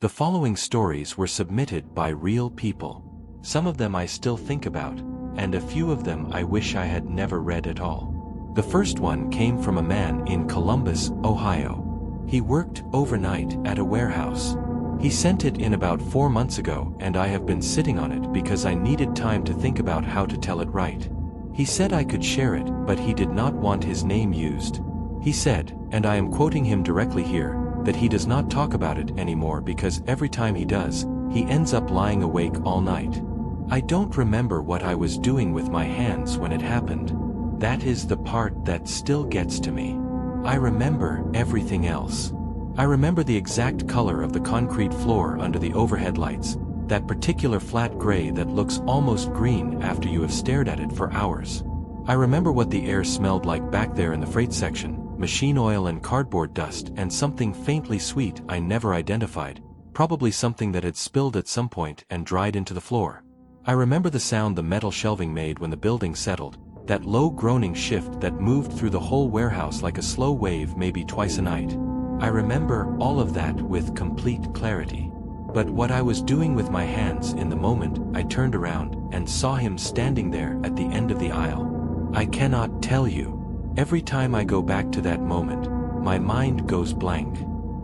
The following stories were submitted by real people. Some of them I still think about, and a few of them I wish I had never read at all. The first one came from a man in Columbus, Ohio. He worked overnight at a warehouse. He sent it in about 4 months ago, and I have been sitting on it because I needed time to think about how to tell it right. He said I could share it, but he did not want his name used. He said, and I am quoting him directly here, that he does not talk about it anymore because every time he does, he ends up lying awake all night. I don't remember what I was doing with my hands when it happened. That is the part that still gets to me. I remember everything else. I remember the exact color of the concrete floor under the overhead lights, that particular flat gray that looks almost green after you have stared at it for hours. I remember what the air smelled like back there in the freight section, machine oil and cardboard dust, and something faintly sweet I never identified, probably something that had spilled at some point and dried into the floor. I remember the sound the metal shelving made when the building settled, that low groaning shift that moved through the whole warehouse like a slow wave maybe twice a night. I remember all of that with complete clarity. But what I was doing with my hands in the moment I turned around and saw him standing there at the end of the aisle, I cannot tell you. Every time I go back to that moment, my mind goes blank.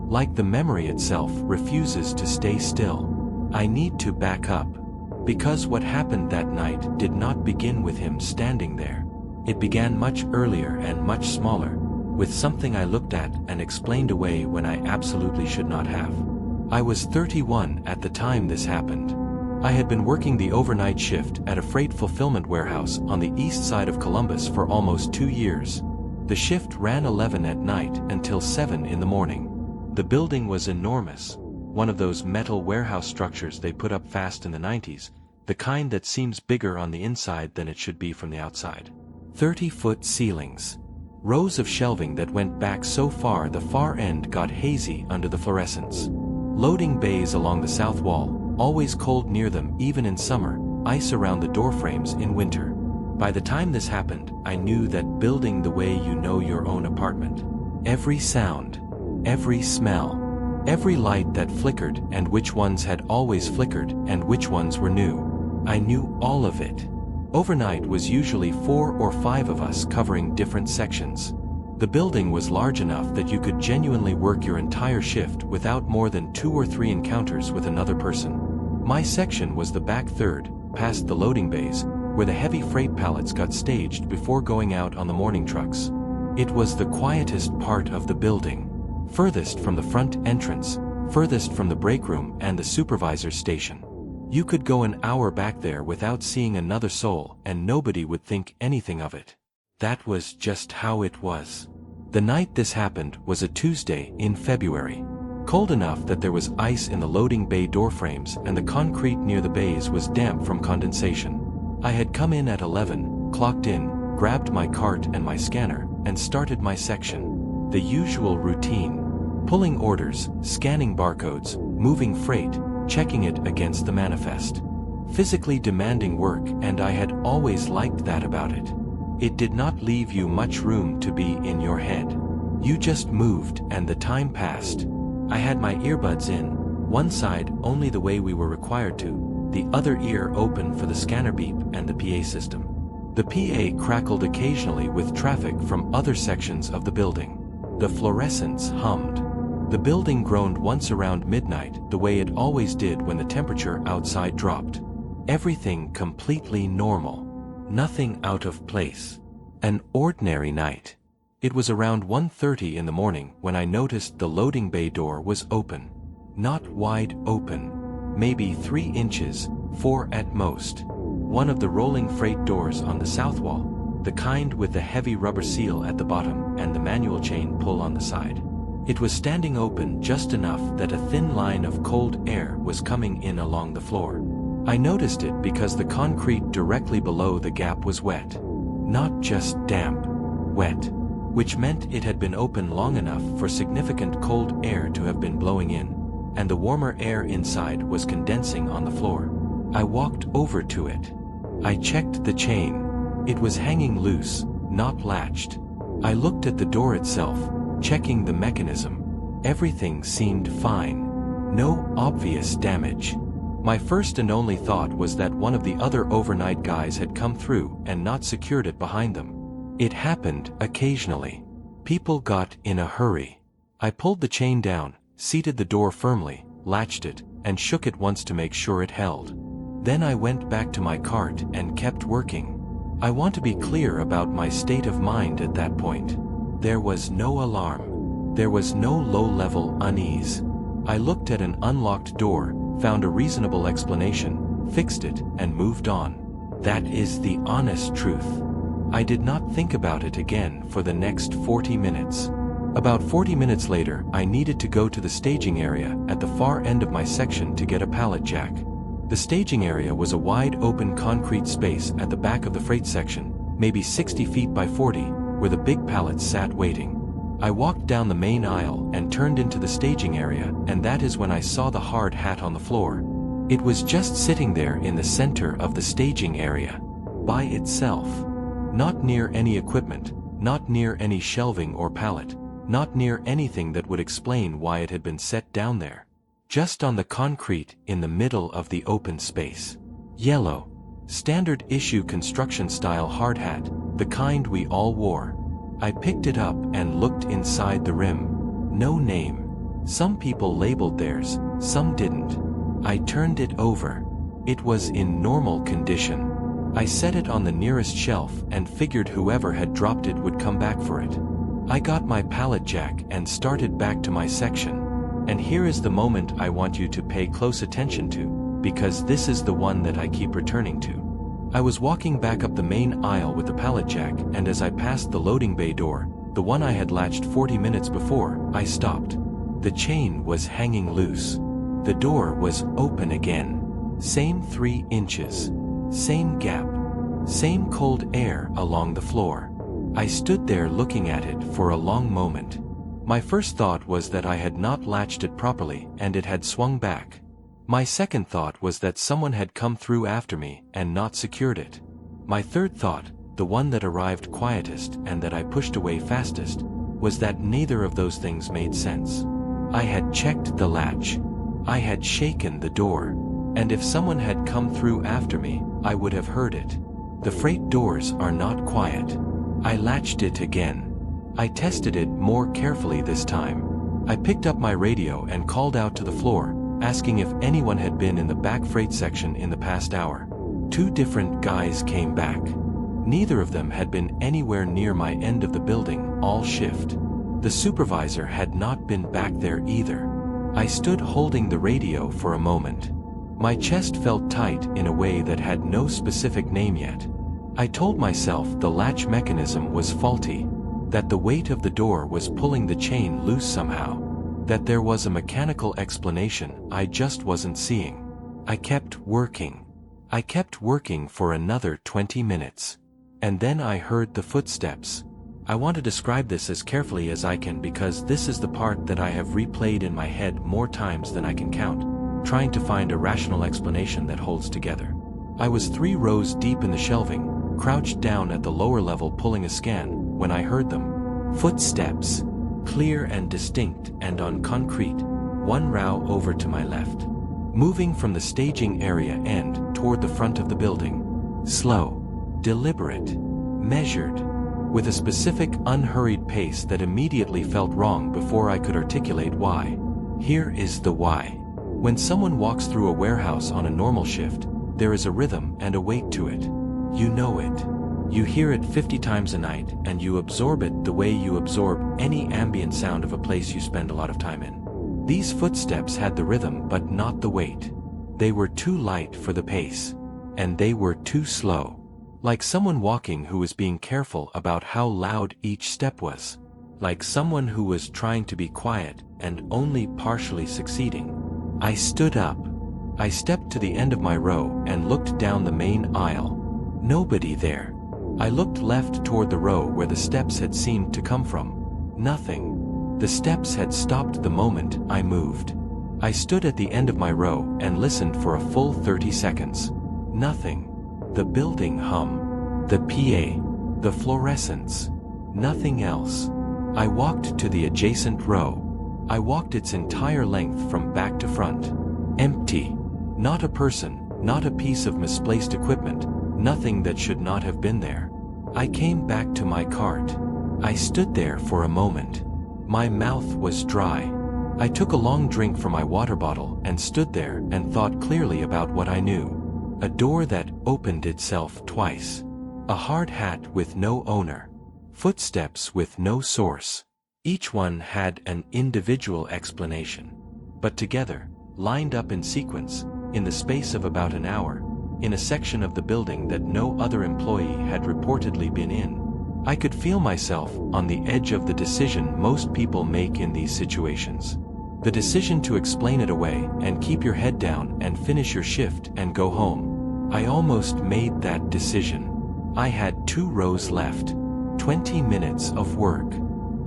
Like the memory itself refuses to stay still. I need to back up. Because what happened that night did not begin with him standing there. It began much earlier and much smaller, with something I looked at and explained away when I absolutely should not have. I was 31 at the time this happened. I had been working the overnight shift at a freight fulfillment warehouse on the east side of Columbus for almost 2 years. The shift ran 11 at night until 7 in the morning. The building was enormous, one of those metal warehouse structures they put up fast in the 90s, the kind that seems bigger on the inside than it should be from the outside. 30-foot ceilings. Rows of shelving that went back so far the far end got hazy under the fluorescence. Loading bays along the south wall, always cold near them even in summer, ice around the door frames in winter. By the time this happened, I knew that building the way you know your own apartment. Every sound, every smell, every light that flickered and which ones had always flickered and which ones were new. I knew all of it. Overnight was usually 4 or 5 of us covering different sections. The building was large enough that you could genuinely work your entire shift without more than 2 or 3 encounters with another person. My section was the back third, past the loading bays, where the heavy freight pallets got staged before going out on the morning trucks. It was the quietest part of the building. Furthest from the front entrance, furthest from the break room and the supervisor's station. You could go an hour back there without seeing another soul and nobody would think anything of it. That was just how it was. The night this happened was a Tuesday in February. Cold enough that there was ice in the loading bay door frames and the concrete near the bays was damp from condensation. I had come in at 11, clocked in, grabbed my cart and my scanner, and started my section. The usual routine. Pulling orders, scanning barcodes, moving freight, checking it against the manifest. Physically demanding work, and I had always liked that about it. It did not leave you much room to be in your head. You just moved and the time passed. I had my earbuds in, one side only the way we were required to, the other ear open for the scanner beep and the PA system. The PA crackled occasionally with traffic from other sections of the building. The fluorescents hummed. The building groaned once around midnight the way it always did when the temperature outside dropped. Everything completely normal. Nothing out of place. An ordinary night. It was around 1:30 in the morning when I noticed the loading bay door was open. Not wide open. Maybe 3 inches, 4 at most. One of the rolling freight doors on the south wall, the kind with the heavy rubber seal at the bottom and the manual chain pull on the side. It was standing open just enough that a thin line of cold air was coming in along the floor. I noticed it because the concrete directly below the gap was wet. Not just damp, wet. Which meant it had been open long enough for significant cold air to have been blowing in, and the warmer air inside was condensing on the floor. I walked over to it. I checked the chain. It was hanging loose, not latched. I looked at the door itself, checking the mechanism. Everything seemed fine. No obvious damage. My first and only thought was that one of the other overnight guys had come through and not secured it behind them. It happened occasionally. People got in a hurry. I pulled the chain down, seated the door firmly, latched it, and shook it once to make sure it held. Then I went back to my cart and kept working. I want to be clear about my state of mind at that point. There was no alarm. There was no low-level unease. I looked at an unlocked door, found a reasonable explanation, fixed it, and moved on. That is the honest truth. I did not think about it again for the next 40 minutes. About 40 minutes later, I needed to go to the staging area at the far end of my section to get a pallet jack. The staging area was a wide open concrete space at the back of the freight section, maybe 60 feet by 40, where the big pallets sat waiting. I walked down the main aisle and turned into the staging area, and that is when I saw the hard hat on the floor. It was just sitting there in the center of the staging area, by itself. Not near any equipment, not near any shelving or pallet, not near anything that would explain why it had been set down there. Just on the concrete in the middle of the open space. Yellow. Standard issue construction style hard hat, the kind we all wore. I picked it up and looked inside the rim. No name. Some people labeled theirs, some didn't. I turned it over. It was in normal condition. I set it on the nearest shelf and figured whoever had dropped it would come back for it. I got my pallet jack and started back to my section. And here is the moment I want you to pay close attention to, because this is the one that I keep returning to. I was walking back up the main aisle with the pallet jack, and as I passed the loading bay door, the one I had latched 40 minutes before, I stopped. The chain was hanging loose. The door was open again. Same 3 inches. Same gap. Same cold air along the floor. I stood there looking at it for a long moment. My first thought was that I had not latched it properly and it had swung back. My second thought was that someone had come through after me and not secured it. My third thought, the one that arrived quietest and that I pushed away fastest, was that neither of those things made sense. I had checked the latch. I had shaken the door. And if someone had come through after me, I would have heard it. The freight doors are not quiet. I latched it again. I tested it more carefully this time. I picked up my radio and called out to the floor, asking if anyone had been in the back freight section in the past hour. 2 different guys came back. Neither of them had been anywhere near my end of the building all shift. The supervisor had not been back there either. I stood holding the radio for a moment. My chest felt tight in a way that had no specific name yet. I told myself the latch mechanism was faulty, that the weight of the door was pulling the chain loose somehow, that there was a mechanical explanation I just wasn't seeing. I kept working. I kept working for another 20 minutes. And then I heard the footsteps. I want to describe this as carefully as I can because this is the part that I have replayed in my head more times than I can count, trying to find a rational explanation that holds together. I was 3 rows deep in the shelving, crouched down at the lower level pulling a scan, when I heard them. Footsteps. Clear and distinct and on concrete, 1 row over to my left. Moving from the staging area end toward the front of the building. Slow. Deliberate. Measured. With a specific unhurried pace that immediately felt wrong before I could articulate why. Here is the why. When someone walks through a warehouse on a normal shift, there is a rhythm and a weight to it. You know it. You hear it 50 times a night and you absorb it the way you absorb any ambient sound of a place you spend a lot of time in. These footsteps had the rhythm but not the weight. They were too light for the pace. And they were too slow. Like someone walking who was being careful about how loud each step was. Like someone who was trying to be quiet and only partially succeeding. I stood up. I stepped to the end of my row and looked down the main aisle. Nobody there. I looked left toward the row where the steps had seemed to come from. Nothing. The steps had stopped the moment I moved. I stood at the end of my row and listened for a full 30 seconds. Nothing. The building hum. The PA. The fluorescence. Nothing else. I walked to the adjacent row. I walked its entire length from back to front. Empty. Not a person, not a piece of misplaced equipment, nothing that should not have been there. I came back to my cart. I stood there for a moment. My mouth was dry. I took a long drink from my water bottle and stood there and thought clearly about what I knew. A door that opened itself twice. A hard hat with no owner. Footsteps with no source. Each one had an individual explanation. But together, lined up in sequence, in the space of about an hour, in a section of the building that no other employee had reportedly been in. I could feel myself on the edge of the decision most people make in these situations. The decision to explain it away and keep your head down and finish your shift and go home. I almost made that decision. I had 2 rows left. 20 minutes of work.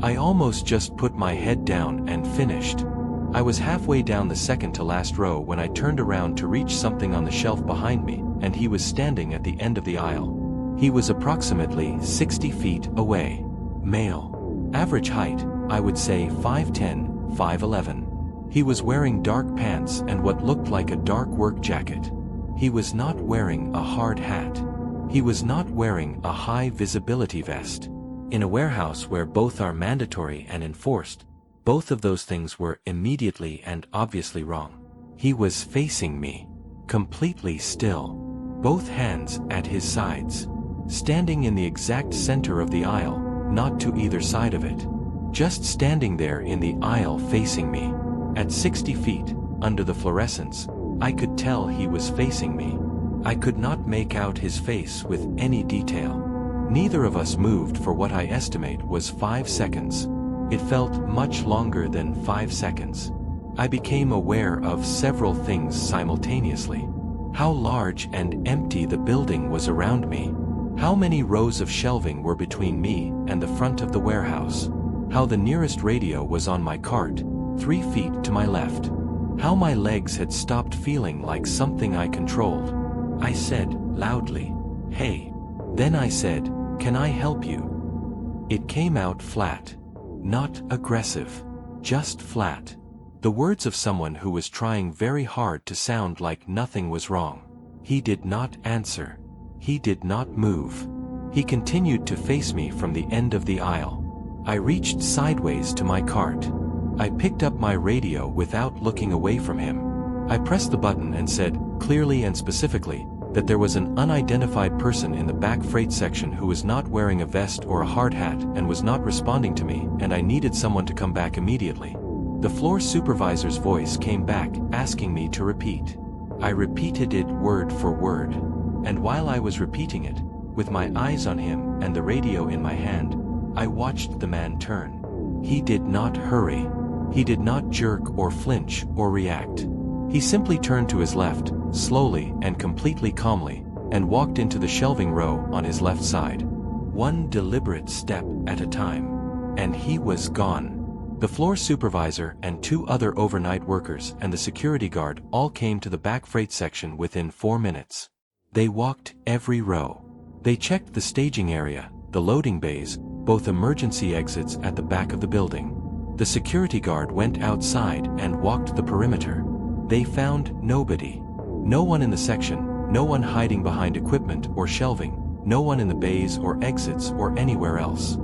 I almost just put my head down and finished. I was halfway down the second to last row when I turned around to reach something on the shelf behind me, and he was standing at the end of the aisle. He was approximately 60 feet away. Male. Average height, I would say 5'10", 5'11". He was wearing dark pants and what looked like a dark work jacket. He was not wearing a hard hat. He was not wearing a high visibility vest. In a warehouse where both are mandatory and enforced, both of those things were immediately and obviously wrong. He was facing me, completely still, both hands at his sides, standing in the exact center of the aisle, not to either side of it. Just standing there in the aisle facing me. At 60 feet, under the fluorescence, I could tell he was facing me. I could not make out his face with any detail. Neither of us moved for what I estimate was 5 seconds. It felt much longer than 5 seconds. I became aware of several things simultaneously. How large and empty the building was around me. How many rows of shelving were between me and the front of the warehouse. How the nearest radio was on my cart, 3 feet to my left. How my legs had stopped feeling like something I controlled. I said, loudly, "Hey." Then I said, "Can I help you?" It came out flat. Not aggressive. Just flat. The words of someone who was trying very hard to sound like nothing was wrong. He did not answer. He did not move. He continued to face me from the end of the aisle. I reached sideways to my cart. I picked up my radio without looking away from him. I pressed the button and said, clearly and specifically, that there was an unidentified person in the back freight section who was not wearing a vest or a hard hat and was not responding to me, and I needed someone to come back immediately. The floor supervisor's voice came back, asking me to repeat. I repeated it word for word. And while I was repeating it, with my eyes on him and the radio in my hand, I watched the man turn. He did not hurry. He did not jerk or flinch or react. He simply turned to his left, slowly and completely calmly, and walked into the shelving row on his left side. One deliberate step at a time. And he was gone. The floor supervisor and 2 other overnight workers and the security guard all came to the back freight section within 4 minutes. They walked every row. They checked the staging area, the loading bays, both emergency exits at the back of the building. The security guard went outside and walked the perimeter. They found nobody. No one in the section, no one hiding behind equipment or shelving, no one in the bays or exits or anywhere else.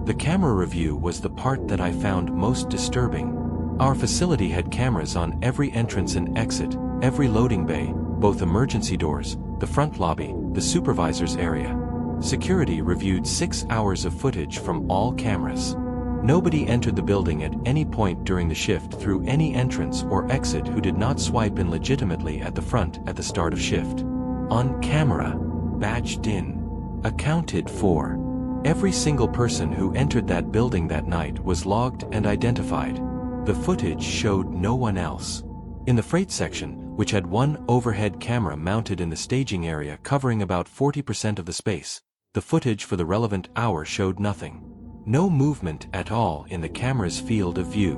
The camera review was the part that I found most disturbing. Our facility had cameras on every entrance and exit, every loading bay, both emergency doors, the front lobby, the supervisor's area. Security reviewed 6 hours of footage from all cameras. Nobody entered the building at any point during the shift through any entrance or exit who did not swipe in legitimately at the front at the start of shift. On camera. Badged in. Accounted for. Every single person who entered that building that night was logged and identified. The footage showed no one else. In the freight section, which had one overhead camera mounted in the staging area covering about 40% of the space, the footage for the relevant hour showed nothing. No movement at all in the camera's field of view.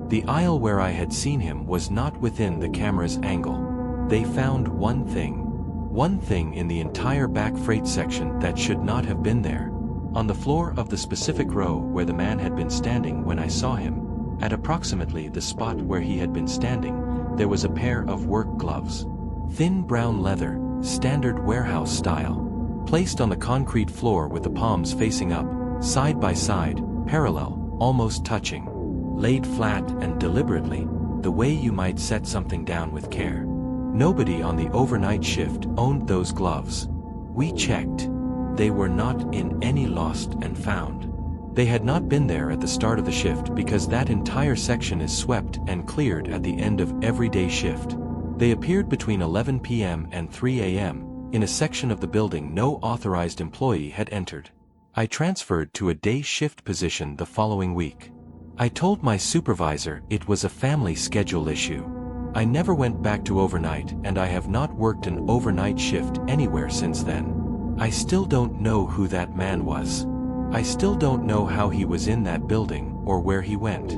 The aisle where I had seen him was not within the camera's angle. They found one thing in the entire back freight section that should not have been there. On the floor of the specific row where the man had been standing when I saw him, At approximately the spot where he had been standing, there was a pair of work gloves. Thin brown leather, standard warehouse style. Placed on the concrete floor with the palms facing up, side by side, parallel, almost touching. Laid flat and deliberately, the way you might set something down with care. Nobody on the overnight shift owned those gloves. We checked. They were not in any lost and found. They had not been there at the start of the shift because that entire section is swept and cleared at the end of every day shift. They appeared between 11 p.m. and 3 a.m. in a section of the building no authorized employee had entered. I transferred to a day shift position the following week. I told my supervisor it was a family schedule issue. I never went back to overnight and I have not worked an overnight shift anywhere since then. I still don't know who that man was. I still don't know how he was in that building or where he went.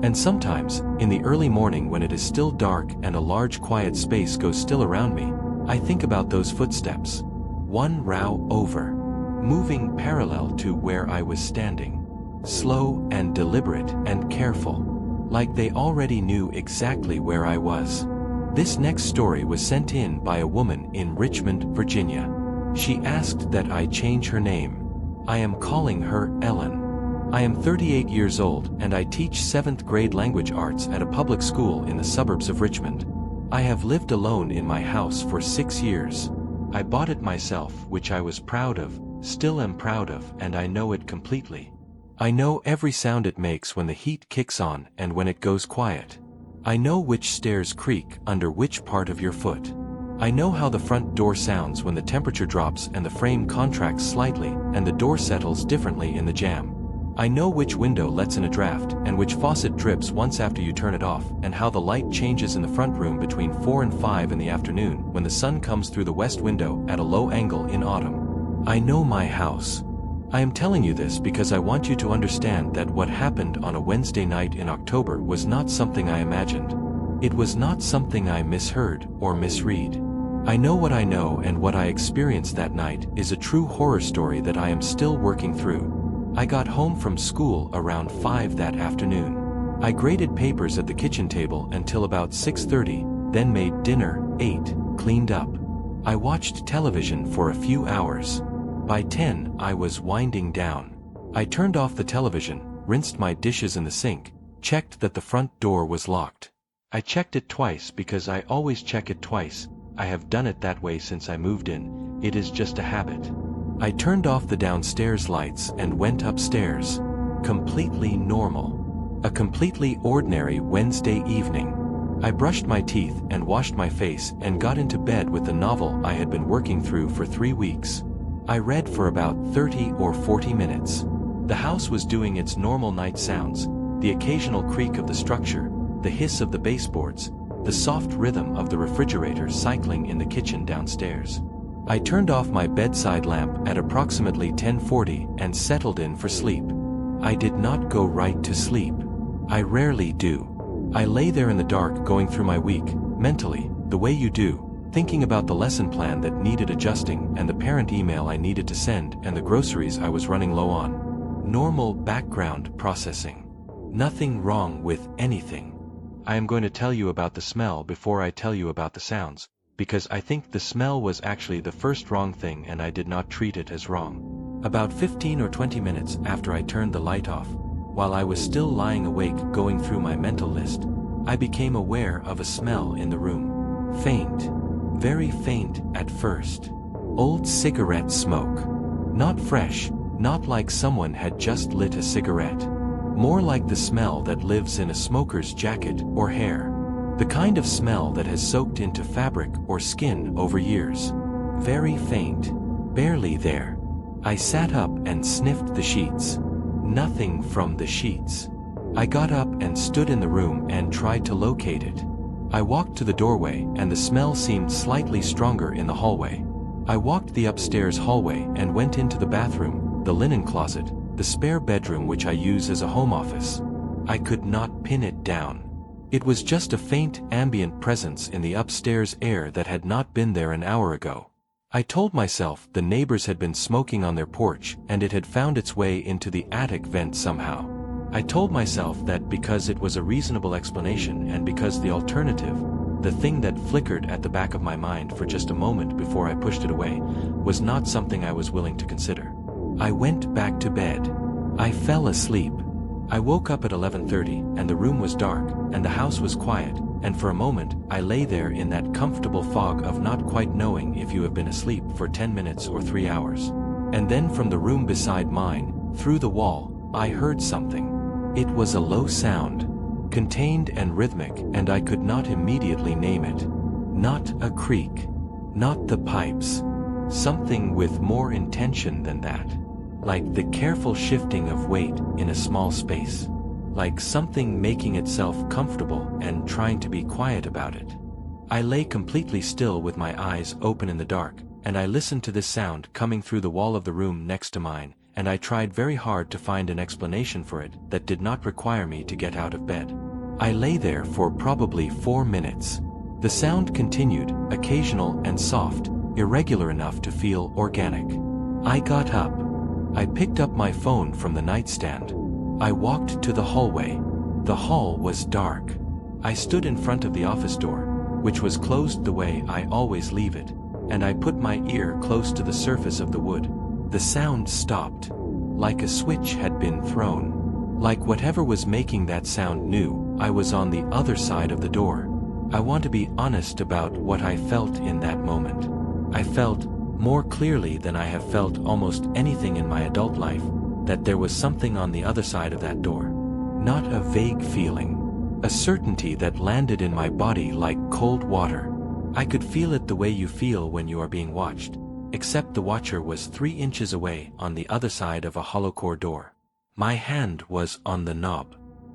And sometimes, in the early morning when it is still dark and a large quiet space goes still around me, I think about those footsteps. One row over. Moving parallel to where I was standing. Slow and deliberate and careful. Like they already knew exactly where I was. This next story was sent in by a woman in Richmond, Virginia. She asked that I change her name. I am calling her Ellen. I am 38 years old and I teach 7th grade language arts at a public school in the suburbs of Richmond. I have lived alone in my house for 6 years. I bought it myself, which I was proud of, still am proud of, and I know it completely. I know every sound it makes when the heat kicks on and when it goes quiet. I know which stairs creak under which part of your foot. I know how the front door sounds when the temperature drops and the frame contracts slightly and the door settles differently in the jamb. I know which window lets in a draft and which faucet drips once after you turn it off, and how the light changes in the front room between 4 and 5 in the afternoon when the sun comes through the west window at a low angle in autumn. I know my house. I am telling you this because I want you to understand that what happened on a Wednesday night in October was not something I imagined. It was not something I misheard or misread. I know what I know, and what I experienced that night is a true horror story that I am still working through. I got home from school around 5 that afternoon. I graded papers at the kitchen table until about 6:30, then made dinner, ate, cleaned up. I watched television for a few hours. By 10, I was winding down. I turned off the television, rinsed my dishes in the sink, checked that the front door was locked. I checked it twice because I always check it twice. I have done it that way since I moved in. It is just a habit. I turned off the downstairs lights and went upstairs. Completely normal. A completely ordinary Wednesday evening. I brushed my teeth and washed my face and got into bed with the novel I had been working through for 3 weeks. I read for about 30 or 40 minutes. The house was doing its normal night sounds, the occasional creak of the structure, the hiss of the baseboards, the soft rhythm of the refrigerator cycling in the kitchen downstairs. I turned off my bedside lamp at approximately 10:40 and settled in for sleep. I did not go right to sleep. I rarely do. I lay there in the dark going through my week, mentally, the way you do, thinking about the lesson plan that needed adjusting and the parent email I needed to send and the groceries I was running low on. Normal background processing. Nothing wrong with anything. I am going to tell you about the smell before I tell you about the sounds, because I think the smell was actually the first wrong thing and I did not treat it as wrong. About 15 or 20 minutes after I turned the light off, while I was still lying awake going through my mental list, I became aware of a smell in the room. Faint. Very faint at first. Old cigarette smoke. Not fresh, not like someone had just lit a cigarette. More like the smell that lives in a smoker's jacket or hair. The kind of smell that has soaked into fabric or skin over years. Very faint. Barely there. I sat up and sniffed the sheets. Nothing from the sheets. I got up and stood in the room and tried to locate it. I walked to the doorway and the smell seemed slightly stronger in the hallway. I walked the upstairs hallway and went into the bathroom, the linen closet, the spare bedroom which I use as a home office. I could not pin it down. It was just a faint ambient presence in the upstairs air that had not been there an hour ago. I told myself the neighbors had been smoking on their porch and it had found its way into the attic vent somehow. I told myself that because it was a reasonable explanation and because the alternative, the thing that flickered at the back of my mind for just a moment before I pushed it away, was not something I was willing to consider. I went back to bed. I fell asleep. I woke up at 11:30 and the room was dark and the house was quiet, and for a moment I lay there in that comfortable fog of not quite knowing if you have been asleep for 10 minutes or 3 hours. And then from the room beside mine, through the wall, I heard something. It was a low sound, contained and rhythmic, and I could not immediately name it. Not a creak. Not the pipes. Something with more intention than that. Like the careful shifting of weight in a small space. Like something making itself comfortable and trying to be quiet about it. I lay completely still with my eyes open in the dark, and I listened to this sound coming through the wall of the room next to mine, and I tried very hard to find an explanation for it that did not require me to get out of bed. I lay there for probably 4 minutes. The sound continued, occasional and soft, irregular enough to feel organic. I got up. I picked up my phone from the nightstand. I walked to the hallway. The hall was dark. I stood in front of the office door, which was closed the way I always leave it, and I put my ear close to the surface of the wood. The sound stopped. Like a switch had been thrown. Like whatever was making that sound knew I was on the other side of the door. I want to be honest about what I felt in that moment. I felt, more clearly than I have felt almost anything in my adult life, that there was something on the other side of that door. Not a vague feeling. A certainty that landed in my body like cold water. I could feel it the way you feel when you are being watched, except the watcher was 3 inches away on the other side of a hollow core door. My hand was on the knob.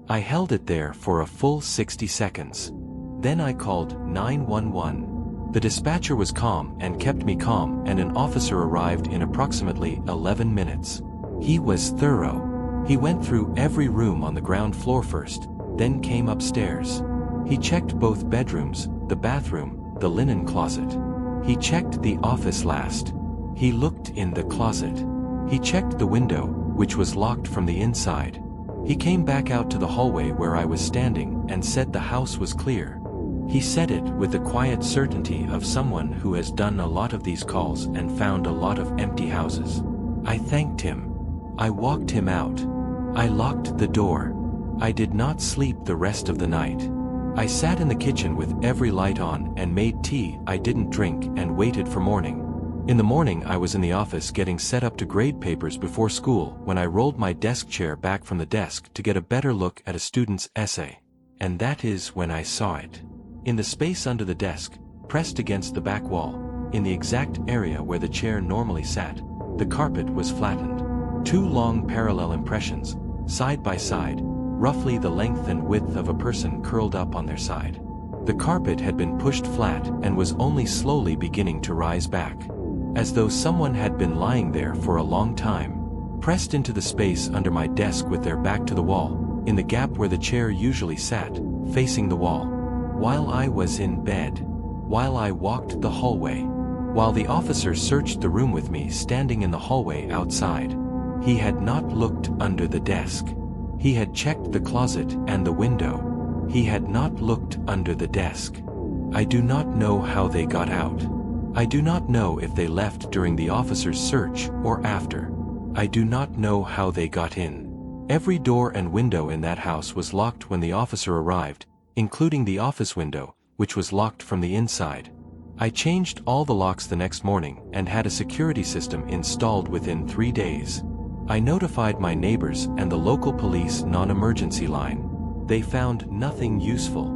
I held it there for a full 60 seconds. Then I called 911. The dispatcher was calm and kept me calm, and an officer arrived in approximately 11 minutes. He was thorough. He went through every room on the ground floor first, then came upstairs. He checked both bedrooms, the bathroom, the linen closet. He checked the office last. He looked in the closet. He checked the window, which was locked from the inside. He came back out to the hallway where I was standing and said the house was clear. He said it with the quiet certainty of someone who has done a lot of these calls and found a lot of empty houses. I thanked him. I walked him out. I locked the door. I did not sleep the rest of the night. I sat in the kitchen with every light on and made tea I didn't drink and waited for morning. In the morning I was in the office getting set up to grade papers before school when I rolled my desk chair back from the desk to get a better look at a student's essay. And that is when I saw it. In the space under the desk, pressed against the back wall, in the exact area where the chair normally sat, the carpet was flattened. 2 long parallel impressions, side by side, roughly the length and width of a person curled up on their side. The carpet had been pushed flat and was only slowly beginning to rise back. As though someone had been lying there for a long time, pressed into the space under my desk with their back to the wall, in the gap where the chair usually sat, facing the wall. While I was in bed, while I walked the hallway, while the officer searched the room with me standing in the hallway outside, he had not looked under the desk. He had checked the closet and the window. He had not looked under the desk. I do not know how they got out. I do not know if they left during the officer's search or after. I do not know how they got in. Every door and window in that house was locked when the officer arrived, including the office window, which was locked from the inside. I changed all the locks the next morning and had a security system installed within 3 days. I notified my neighbors and the local police non-emergency line. They found nothing useful.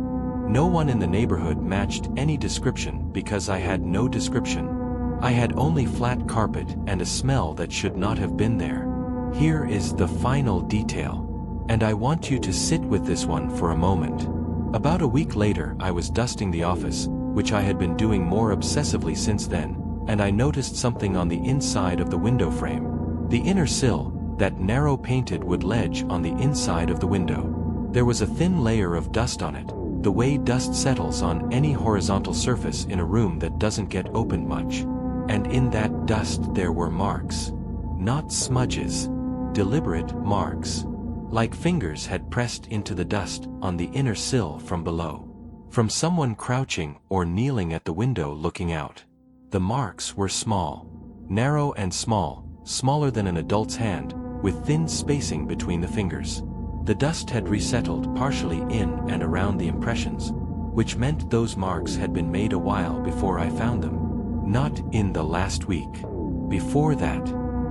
No one in the neighborhood matched any description because I had no description. I had only flat carpet and a smell that should not have been there. Here is the final detail. And I want you to sit with this one for a moment. About a week later I was dusting the office, which I had been doing more obsessively since then, and I noticed something on the inside of the window frame. The inner sill, that narrow painted wood ledge on the inside of the window. There was a thin layer of dust on it, the way dust settles on any horizontal surface in a room that doesn't get opened much. And in that dust there were marks. Not smudges. Deliberate marks. like fingers had pressed into the dust on the inner sill from below. From someone crouching or kneeling at the window looking out. The marks were small, narrow and small, smaller than an adult's hand, with thin spacing between the fingers. The dust had resettled partially in and around the impressions, which meant those marks had been made a while before I found them. Not in the last week. Before that.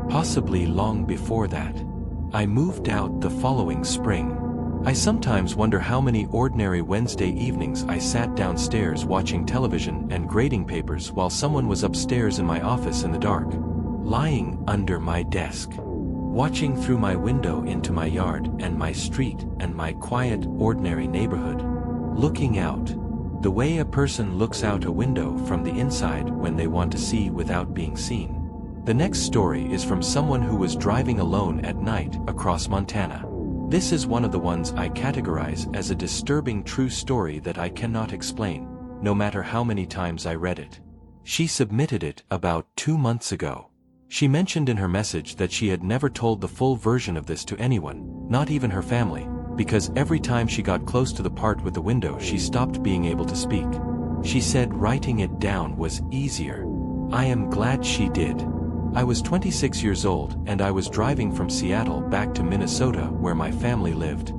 Possibly long before that. I moved out the following spring. I sometimes wonder how many ordinary Wednesday evenings I sat downstairs watching television and grading papers while someone was upstairs in my office in the dark, lying under my desk, watching through my window into my yard and my street and my quiet, ordinary neighborhood, looking out, the way a person looks out a window from the inside when they want to see without being seen. The next story is from someone who was driving alone at night across Montana. This is one of the ones I categorize as a disturbing true story that I cannot explain, no matter how many times I read it. She submitted it about 2 months ago. She mentioned in her message that she had never told the full version of this to anyone, not even her family, because every time she got close to the part with the window she stopped being able to speak. She said writing it down was easier. I am glad she did. I was 26 years old and I was driving from Seattle back to Minnesota where my family lived.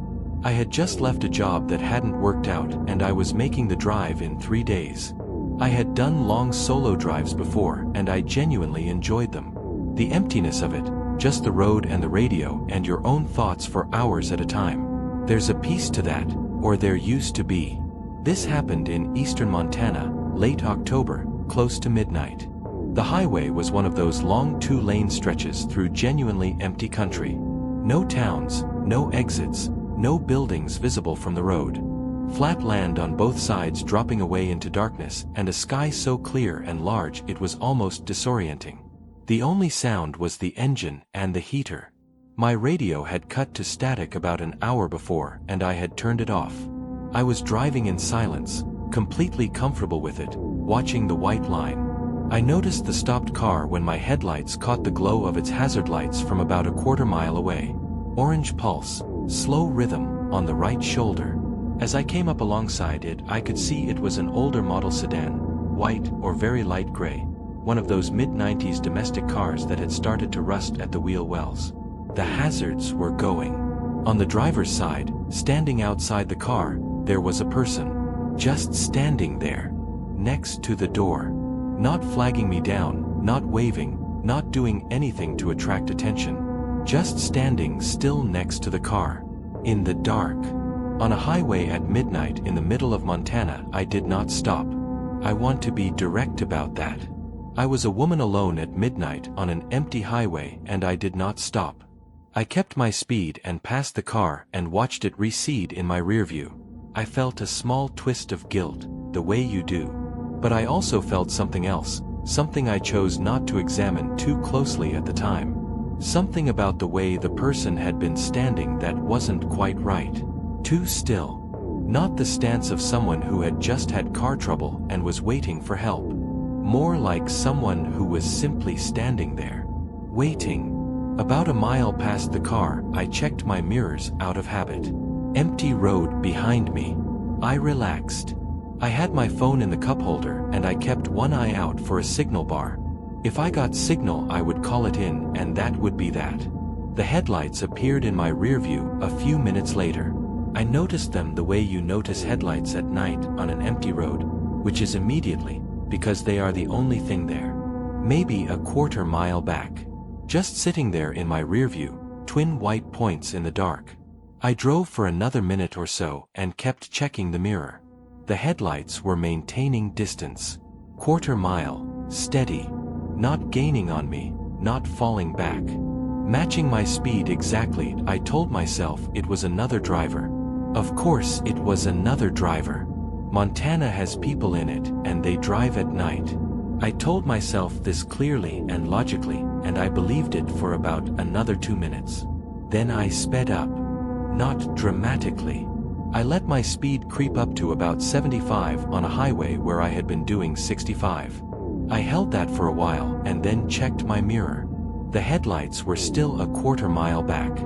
I had just left a job that hadn't worked out and I was making the drive in 3 days. I had done long solo drives before and I genuinely enjoyed them. The emptiness of it, just the road and the radio and your own thoughts for hours at a time. There's a peace to that, or there used to be. This happened in eastern Montana, late October, close to midnight. The highway was one of those long 2-lane stretches through genuinely empty country. No towns, no exits, no buildings visible from the road. Flat land on both sides dropping away into darkness and a sky so clear and large it was almost disorienting. The only sound was the engine and the heater. My radio had cut to static about an hour before and I had turned it off. I was driving in silence, completely comfortable with it, watching the white line. I noticed the stopped car when my headlights caught the glow of its hazard lights from about a quarter mile away. Orange pulse, slow rhythm, on the right shoulder. As I came up alongside it, I could see it was an older model sedan, white or very light gray, one of those mid-90s domestic cars that had started to rust at the wheel wells. The hazards were going. On the driver's side, standing outside the car, there was a person. Just standing there, next to the door. Not flagging me down, not waving, not doing anything to attract attention. Just standing still next to the car. In the dark. On a highway at midnight in the middle of Montana, I did not stop. I want to be direct about that. I was a woman alone at midnight on an empty highway and I did not stop. I kept my speed and passed the car and watched it recede in my rearview. I felt a small twist of guilt, the way you do. But I also felt something else, something I chose not to examine too closely at the time. Something about the way the person had been standing that wasn't quite right. Too still. Not the stance of someone who had just had car trouble and was waiting for help. More like someone who was simply standing there, waiting. About a mile past the car, I checked my mirrors out of habit. Empty road behind me. I relaxed. I had my phone in the cup holder and I kept one eye out for a signal bar. If I got signal I would call it in and that would be that. The headlights appeared in my rear view a few minutes later. I noticed them the way you notice headlights at night on an empty road, which is immediately, because they are the only thing there. Maybe a quarter mile back. Just sitting there in my rear view, twin white points in the dark. I drove for another minute or so and kept checking the mirror. The headlights were maintaining distance. Quarter mile, steady. Not gaining on me, not falling back. Matching my speed exactly, I told myself it was another driver. Of course it was another driver. Montana has people in it and they drive at night. I told myself this clearly and logically, and I believed it for about another 2 minutes. Then I sped up. Not dramatically. I let my speed creep up to about 75 on a highway where I had been doing 65. I held that for a while and then checked my mirror. The headlights were still a quarter mile back.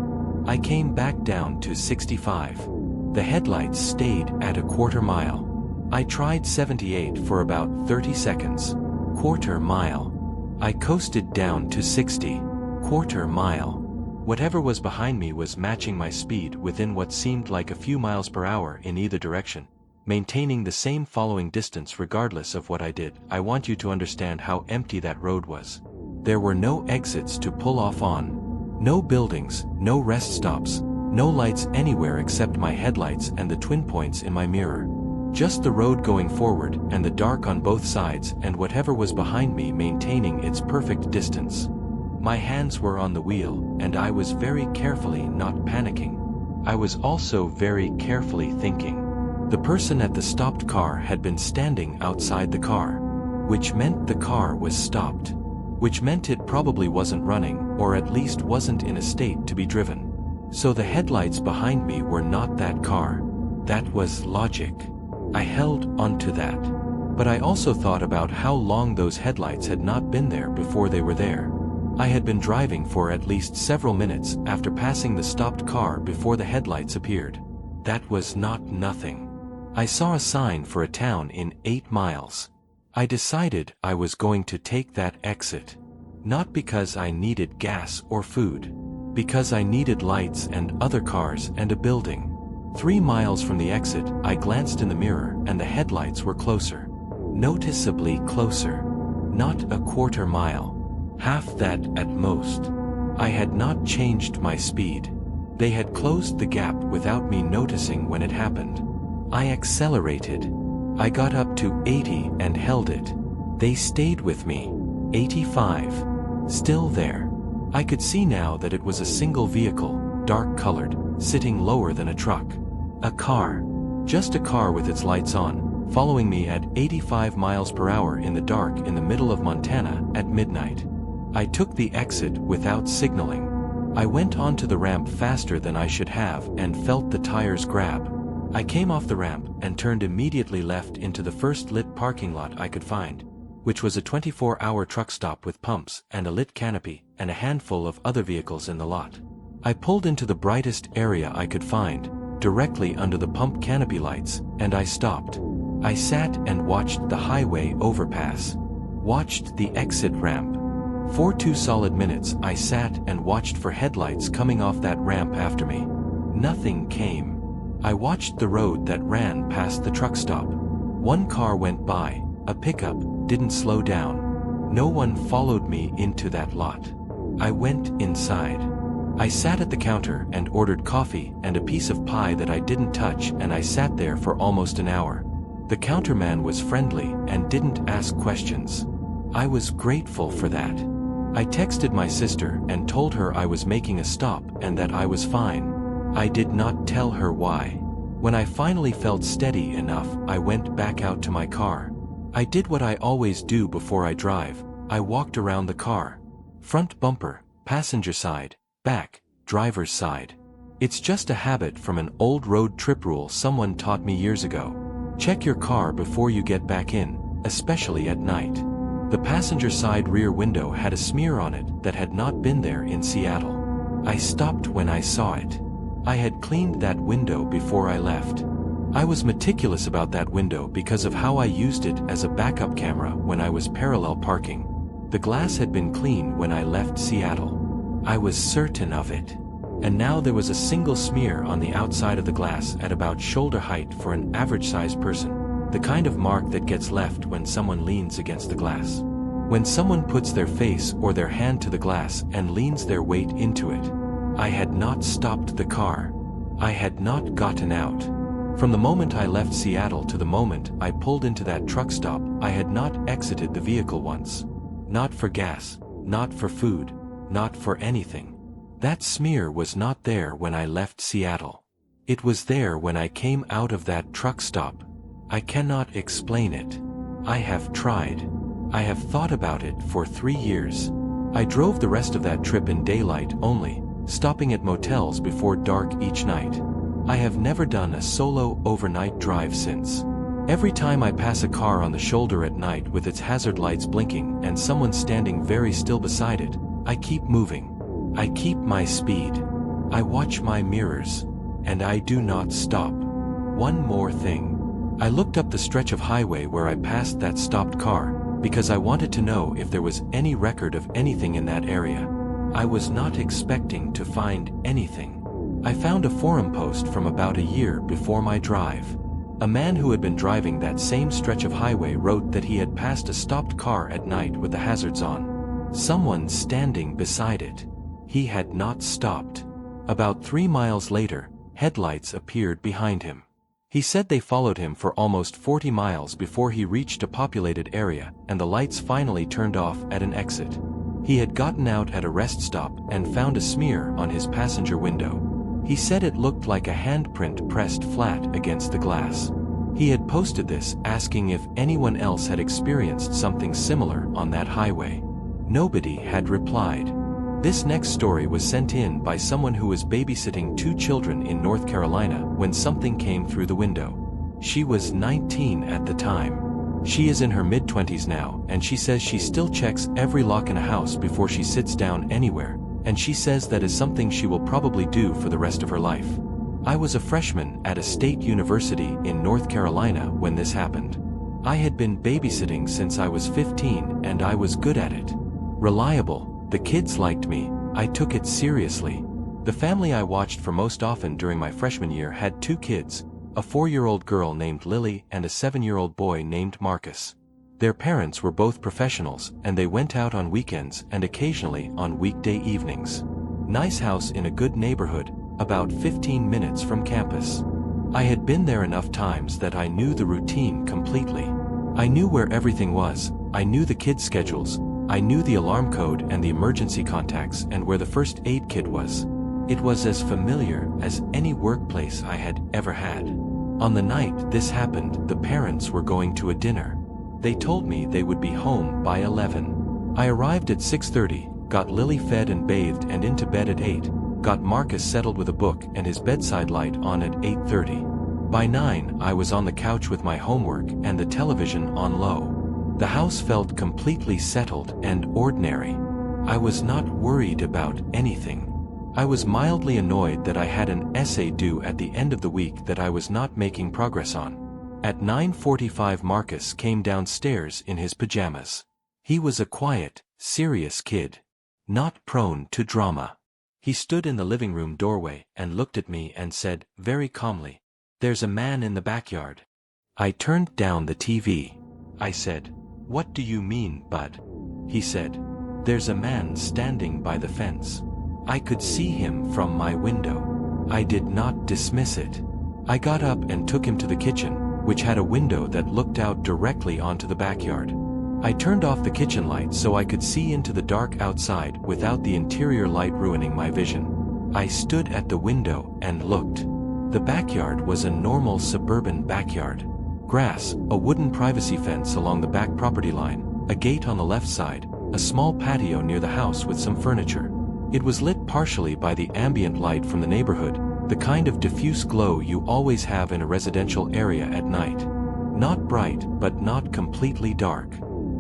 I came back down to 65. The headlights stayed at a quarter mile. I tried 78 for about 30 seconds. Quarter mile. I coasted down to 60. Quarter mile. Whatever was behind me was matching my speed within what seemed like a few miles per hour in either direction, maintaining the same following distance regardless of what I did. I want you to understand how empty that road was. There were no exits to pull off on. No buildings, no rest stops, no lights anywhere except my headlights and the twin points in my mirror. Just the road going forward and the dark on both sides and whatever was behind me maintaining its perfect distance. My hands were on the wheel, and I was very carefully not panicking. I was also very carefully thinking. The person at the stopped car had been standing outside the car, which meant the car was stopped, which meant it probably wasn't running, or at least wasn't in a state to be driven. So the headlights behind me were not that car. That was logic. I held onto that. But I also thought about how long those headlights had not been there before they were there. I had been driving for at least several minutes after passing the stopped car before the headlights appeared. That was not nothing. I saw a sign for a town in 8 miles. I decided I was going to take that exit. Not because I needed gas or food. Because I needed lights and other cars and a building. 3 miles from the exit, I glanced in the mirror and the headlights were closer. Noticeably closer. Not a quarter mile. Half that at most. I had not changed my speed. They had closed the gap without me noticing when it happened. I accelerated. I got up to 80 and held it. They stayed with me. 85. Still there. I could see now that it was a single vehicle, dark-colored, sitting lower than a truck. A car. Just a car with its lights on, following me at 85 miles per hour in the dark in the middle of Montana at midnight. I took the exit without signaling. I went onto the ramp faster than I should have and felt the tires grab. I came off the ramp and turned immediately left into the first lit parking lot I could find, which was a 24-hour truck stop with pumps and a lit canopy and a handful of other vehicles in the lot. I pulled into the brightest area I could find, directly under the pump canopy lights, and I stopped. I sat and watched the highway overpass. Watched the exit ramp. For 2 solid minutes I sat and watched for headlights coming off that ramp after me. Nothing came. I watched the road that ran past the truck stop. 1 car went by, a pickup, didn't slow down. No one followed me into that lot. I went inside. I sat at the counter and ordered coffee and a piece of pie that I didn't touch, and I sat there for almost an hour. The counterman was friendly and didn't ask questions. I was grateful for that. I texted my sister and told her I was making a stop and that I was fine. I did not tell her why. When I finally felt steady enough, I went back out to my car. I did what I always do before I drive. I walked around the car. Front bumper, passenger side, back, driver's side. It's just a habit from an old road trip rule someone taught me years ago. Check your car before you get back in, especially at night. The passenger side rear window had a smear on it that had not been there in Seattle. I stopped when I saw it. I had cleaned that window before I left. I was meticulous about that window because of how I used it as a backup camera when I was parallel parking. The glass had been clean when I left Seattle. I was certain of it. And now there was a single smear on the outside of the glass at about shoulder height for an average-sized person. The kind of mark that gets left when someone leans against the glass. When someone puts their face or their hand to the glass and leans their weight into it. I had not stopped the car. I had not gotten out. From the moment I left Seattle to the moment I pulled into that truck stop, I had not exited the vehicle once. Not for gas, not for food, not for anything. That smear was not there when I left Seattle. It was there when I came out of that truck stop. I cannot explain it. I have tried. I have thought about it for 3 years. I drove the rest of that trip in daylight only, stopping at motels before dark each night. I have never done a solo overnight drive since. Every time I pass a car on the shoulder at night with its hazard lights blinking and someone standing very still beside it, I keep moving. I keep my speed. I watch my mirrors. And I do not stop. One more thing. I looked up the stretch of highway where I passed that stopped car, because I wanted to know if there was any record of anything in that area. I was not expecting to find anything. I found a forum post from about a year before my drive. A man who had been driving that same stretch of highway wrote that he had passed a stopped car at night with the hazards on. Someone standing beside it. He had not stopped. About 3 miles later, headlights appeared behind him. He said they followed him for almost 40 miles before he reached a populated area, and the lights finally turned off at an exit. He had gotten out at a rest stop and found a smear on his passenger window. He said it looked like a handprint pressed flat against the glass. He had posted this asking if anyone else had experienced something similar on that highway. Nobody had replied. This next story was sent in by someone who was babysitting 2 children in North Carolina when something came through the window. She was 19 at the time. She is in her mid-20s now, and she says she still checks every lock in a house before she sits down anywhere, and she says that is something she will probably do for the rest of her life. I was a freshman at a state university in North Carolina when this happened. I had been babysitting since I was 15 and I was good at it. Reliable. The kids liked me. I took it seriously. The family I watched for most often during my freshman year had 2 kids, a 4-year-old girl named Lily and a 7-year-old boy named Marcus. Their parents were both professionals, and they went out on weekends and occasionally on weekday evenings. Nice house in a good neighborhood, about 15 minutes from campus. I had been there enough times that I knew the routine completely. I knew where everything was, I knew the kids' schedules, I knew the alarm code and the emergency contacts and where the first aid kit was. It was as familiar as any workplace I had ever had. On the night this happened, the parents were going to a dinner. They told me they would be home by 11. I arrived at 6:30, got Lily fed and bathed and into bed at 8, got Marcus settled with a book and his bedside light on at 8:30. By 9, I was on the couch with my homework and the television on low. The house felt completely settled and ordinary. I was not worried about anything. I was mildly annoyed that I had an essay due at the end of the week that I was not making progress on. At 9:45 Marcus came downstairs in his pajamas. He was a quiet, serious kid. Not prone to drama. He stood in the living room doorway and looked at me and said, very calmly, "There's a man in the backyard." I turned down the TV. I said, "What do you mean, bud?" He said, "There's a man standing by the fence. I could see him from my window." I did not dismiss it. I got up and took him to the kitchen, which had a window that looked out directly onto the backyard. I turned off the kitchen light so I could see into the dark outside without the interior light ruining my vision. I stood at the window and looked. The backyard was a normal suburban backyard. Grass, a wooden privacy fence along the back property line, a gate on the left side, a small patio near the house with some furniture. It was lit partially by the ambient light from the neighborhood, the kind of diffuse glow you always have in a residential area at night. Not bright, but not completely dark.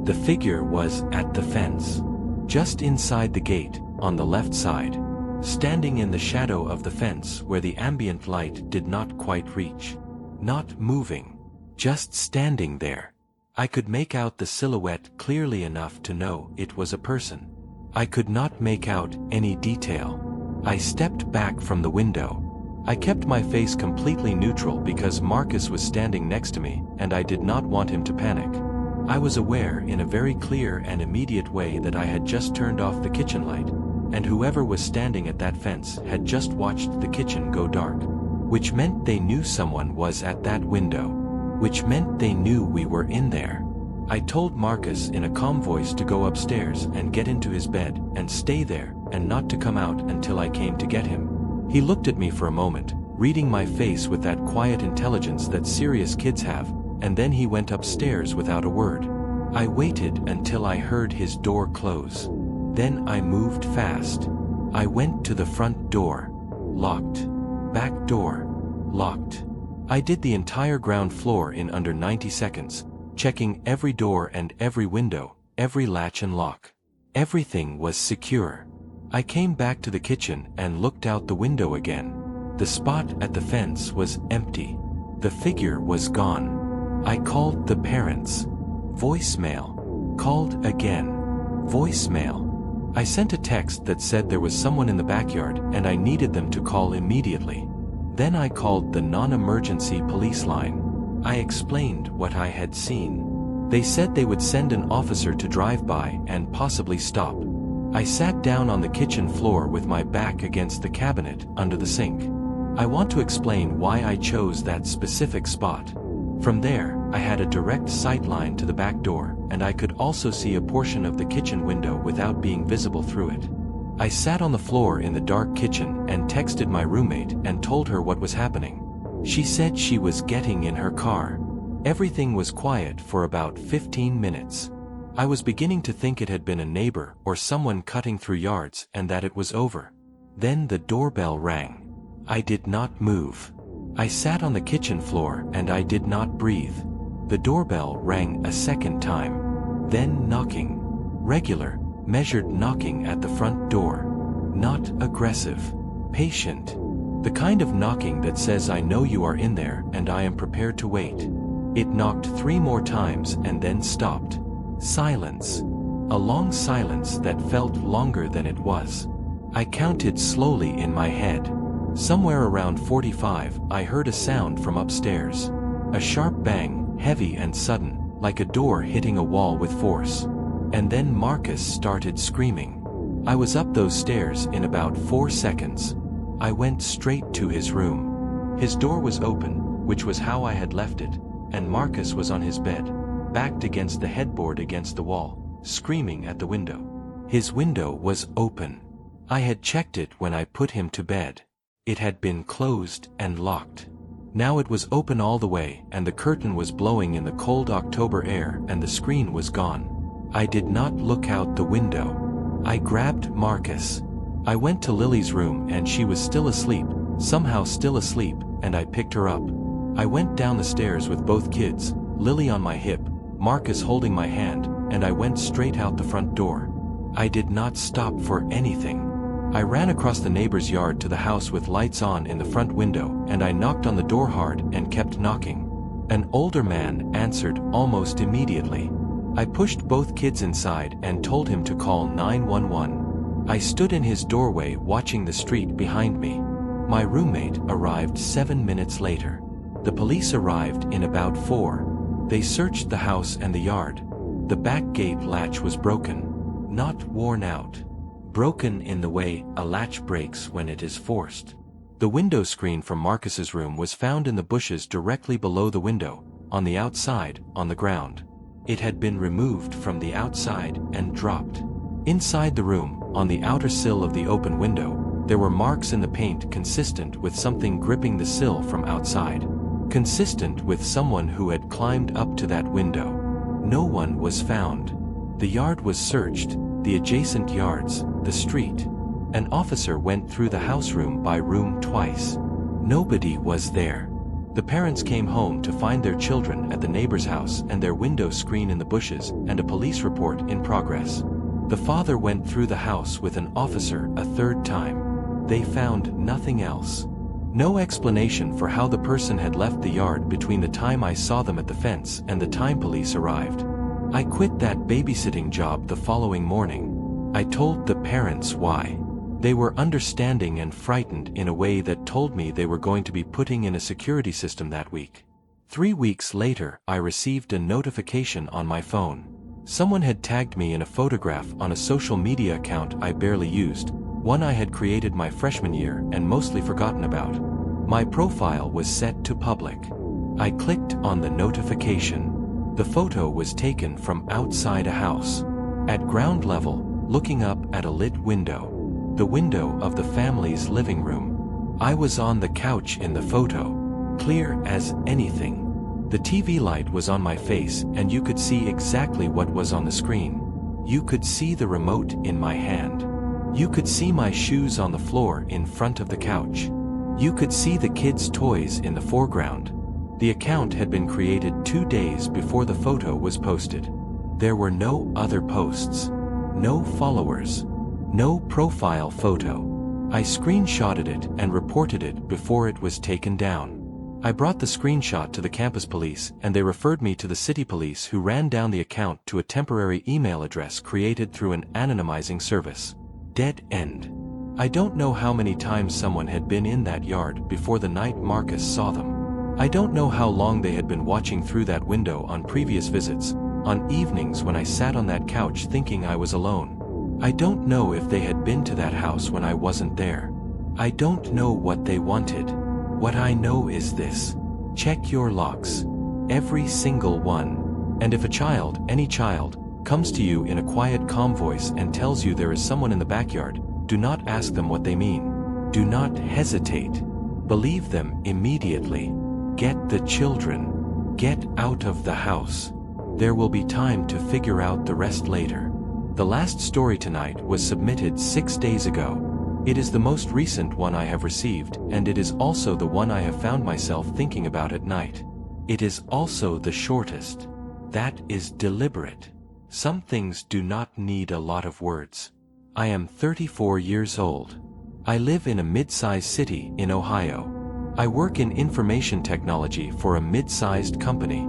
The figure was at the fence. Just inside the gate, on the left side. Standing in the shadow of the fence where the ambient light did not quite reach. Not moving. Just standing there. I could make out the silhouette clearly enough to know it was a person. I could not make out any detail. I stepped back from the window. I kept my face completely neutral because Marcus was standing next to me and I did not want him to panic. I was aware in a very clear and immediate way that I had just turned off the kitchen light, and whoever was standing at that fence had just watched the kitchen go dark, which meant they knew someone was at that window, which meant they knew we were in there. I told Marcus in a calm voice to go upstairs and get into his bed and stay there and not to come out until I came to get him. He looked at me for a moment, reading my face with that quiet intelligence that serious kids have, and then he went upstairs without a word. I waited until I heard his door close. Then I moved fast. I went to the front door. Locked. Back door. Locked. I did the entire ground floor in under 90 seconds, checking every door and every window, every latch and lock. Everything was secure. I came back to the kitchen and looked out the window again. The spot at the fence was empty. The figure was gone. I called the parents. Voicemail. Called again. Voicemail. I sent a text that said there was someone in the backyard and I needed them to call immediately. Then I called the non-emergency police line. I explained what I had seen. They said they would send an officer to drive by and possibly stop. I sat down on the kitchen floor with my back against the cabinet under the sink. I want to explain why I chose that specific spot. From there, I had a direct sight line to the back door, and I could also see a portion of the kitchen window without being visible through it. I sat on the floor in the dark kitchen and texted my roommate and told her what was happening. She said she was getting in her car. Everything was quiet for about 15 minutes. I was beginning to think it had been a neighbor or someone cutting through yards and that it was over. Then the doorbell rang. I did not move. I sat on the kitchen floor and I did not breathe. The doorbell rang a second time. Then knocking. Regular, measured knocking at the front door. Not aggressive. Patient. The kind of knocking that says I know you are in there and I am prepared to wait. It knocked 3 more times and then stopped. Silence. A long silence that felt longer than it was. I counted slowly in my head. Somewhere around 45, I heard a sound from upstairs. A sharp bang, heavy and sudden, like a door hitting a wall with force. And then Marcus started screaming. I was up those stairs in about 4 seconds. I went straight to his room. His door was open, which was how I had left it, and Marcus was on his bed, backed against the headboard against the wall, screaming at the window. His window was open. I had checked it when I put him to bed. It had been closed and locked. Now it was open all the way, and the curtain was blowing in the cold October air and the screen was gone. I did not look out the window. I grabbed Marcus. I went to Lily's room and she was still asleep, somehow still asleep, and I picked her up. I went down the stairs with both kids, Lily on my hip, Marcus holding my hand, and I went straight out the front door. I did not stop for anything. I ran across the neighbor's yard to the house with lights on in the front window, and I knocked on the door hard and kept knocking. An older man answered almost immediately. I pushed both kids inside and told him to call 911. I stood in his doorway watching the street behind me. My roommate arrived 7 minutes later. The police arrived in about 4. They searched the house and the yard. The back gate latch was broken, not worn out. Broken in the way a latch breaks when it is forced. The window screen from Marcus's room was found in the bushes directly below the window, on the outside, on the ground. It had been removed from the outside and dropped. Inside the room, on the outer sill of the open window, there were marks in the paint consistent with something gripping the sill from outside. Consistent with someone who had climbed up to that window. No one was found. The yard was searched, the adjacent yards, the street. An officer went through the house room by room twice. Nobody was there. The parents came home to find their children at the neighbor's house and their window screen in the bushes and a police report in progress. The father went through the house with an officer a 3rd time. They found nothing else. No explanation for how the person had left the yard between the time I saw them at the fence and the time police arrived. I quit that babysitting job the following morning. I told the parents why. They were understanding and frightened in a way that told me they were going to be putting in a security system that week. 3 weeks later, I received a notification on my phone. Someone had tagged me in a photograph on a social media account I barely used, one I had created my freshman year and mostly forgotten about. My profile was set to public. I clicked on the notification. The photo was taken from outside a house. At ground level, looking up at a lit window. The window of the family's living room. I was on the couch in the photo, clear as anything. The TV light was on my face and you could see exactly what was on the screen. You could see the remote in my hand. You could see my shoes on the floor in front of the couch. You could see the kids' toys in the foreground. The account had been created 2 days before the photo was posted. There were no other posts. No followers. No profile photo. I screenshotted it and reported it before it was taken down. I brought the screenshot to the campus police and they referred me to the city police, who ran down the account to a temporary email address created through an anonymizing service. Dead end. I don't know how many times someone had been in that yard before the night Marcus saw them. I don't know how long they had been watching through that window on previous visits, on evenings when I sat on that couch thinking I was alone. I don't know if they had been to that house when I wasn't there. I don't know what they wanted. What I know is this: check your locks. Every single one. And if a child, any child, comes to you in a quiet, calm voice and tells you there is someone in the backyard, do not ask them what they mean. Do not hesitate. Believe them immediately. Get the children. Get out of the house. There will be time to figure out the rest later. The last story tonight was submitted 6 days ago. It is the most recent one I have received, and it is also the one I have found myself thinking about at night. It is also the shortest. That is deliberate. Some things do not need a lot of words. I am 34 years old. I live in a mid-sized city in Ohio. I work in information technology for a mid-sized company.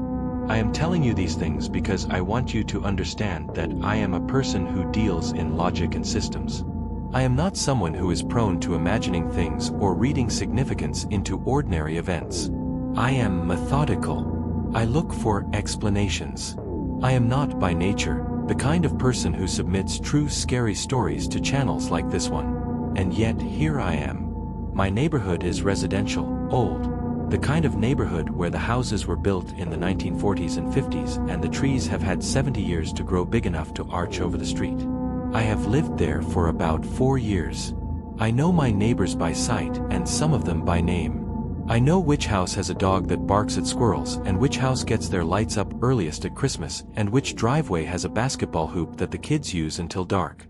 I am telling you these things because I want you to understand that I am a person who deals in logic and systems. I am not someone who is prone to imagining things or reading significance into ordinary events. I am methodical. I look for explanations. I am not by nature the kind of person who submits true scary stories to channels like this one. And yet here I am. My neighborhood is residential, old. The kind of neighborhood where the houses were built in the 1940s and 50s and the trees have had 70 years to grow big enough to arch over the street. I have lived there for about 4 years. I know my neighbors by sight and some of them by name. I know which house has a dog that barks at squirrels and which house gets their lights up earliest at Christmas and which driveway has a basketball hoop that the kids use until dark.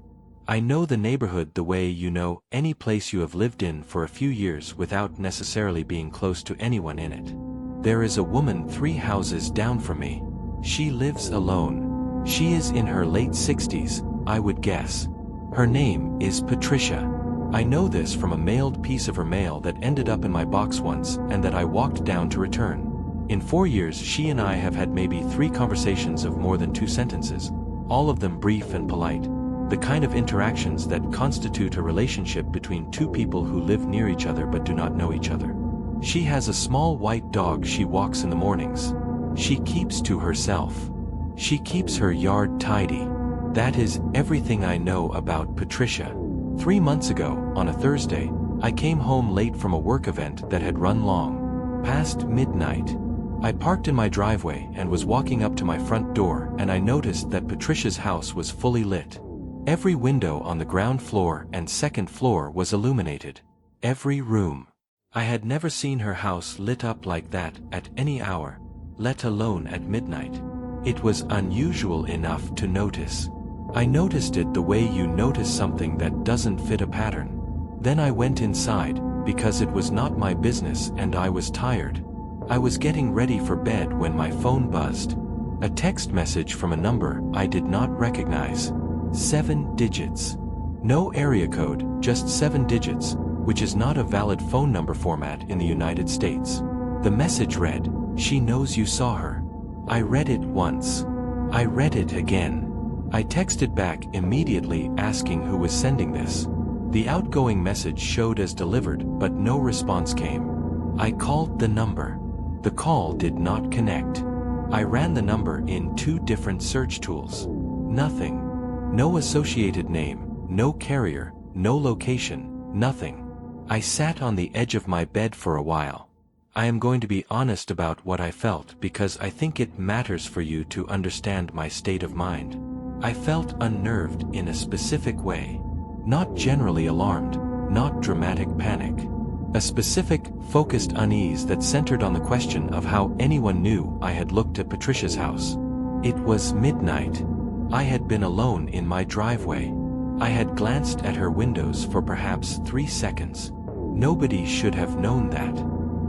I know the neighborhood the way you know any place you have lived in for a few years without necessarily being close to anyone in it. There is a woman 3 houses down from me. She lives alone. She is in her late 60s, I would guess. Her name is Patricia. I know this from a mailed piece of her mail that ended up in my box once and that I walked down to return. In 4 years she and I have had maybe 3 conversations of more than 2 sentences, all of them brief and polite, the kind of interactions that constitute a relationship between 2 people who live near each other but do not know each other. She has a small white dog she walks in the mornings. She keeps to herself. She keeps her yard tidy. That is everything I know about Patricia. 3 months ago, on a Thursday, I came home late from a work event that had run long, past midnight. I parked in my driveway and was walking up to my front door, and I noticed that Patricia's house was fully lit. Every window on the ground floor and second floor was illuminated. Every room. I had never seen her house lit up like that at any hour, let alone at midnight. It was unusual enough to notice. I noticed it the way you notice something that doesn't fit a pattern. Then I went inside, because it was not my business and I was tired. I was getting ready for bed when my phone buzzed. A text message from a number I did not recognize. 7 digits. No area code, just 7 digits, which is not a valid phone number format in the United States. The message read, "She knows you saw her." I read it once. I read it again. I texted back immediately asking who was sending this. The outgoing message showed as delivered, but no response came. I called the number. The call did not connect. I ran the number in 2 different search tools. Nothing. No associated name, no carrier, no location, nothing. I sat on the edge of my bed for a while. I am going to be honest about what I felt because I think it matters for you to understand my state of mind. I felt unnerved in a specific way. Not generally alarmed, not dramatic panic. A specific, focused unease that centered on the question of how anyone knew I had looked at Patricia's house. It was midnight. I had been alone in my driveway. I had glanced at her windows for perhaps 3 seconds. Nobody should have known that.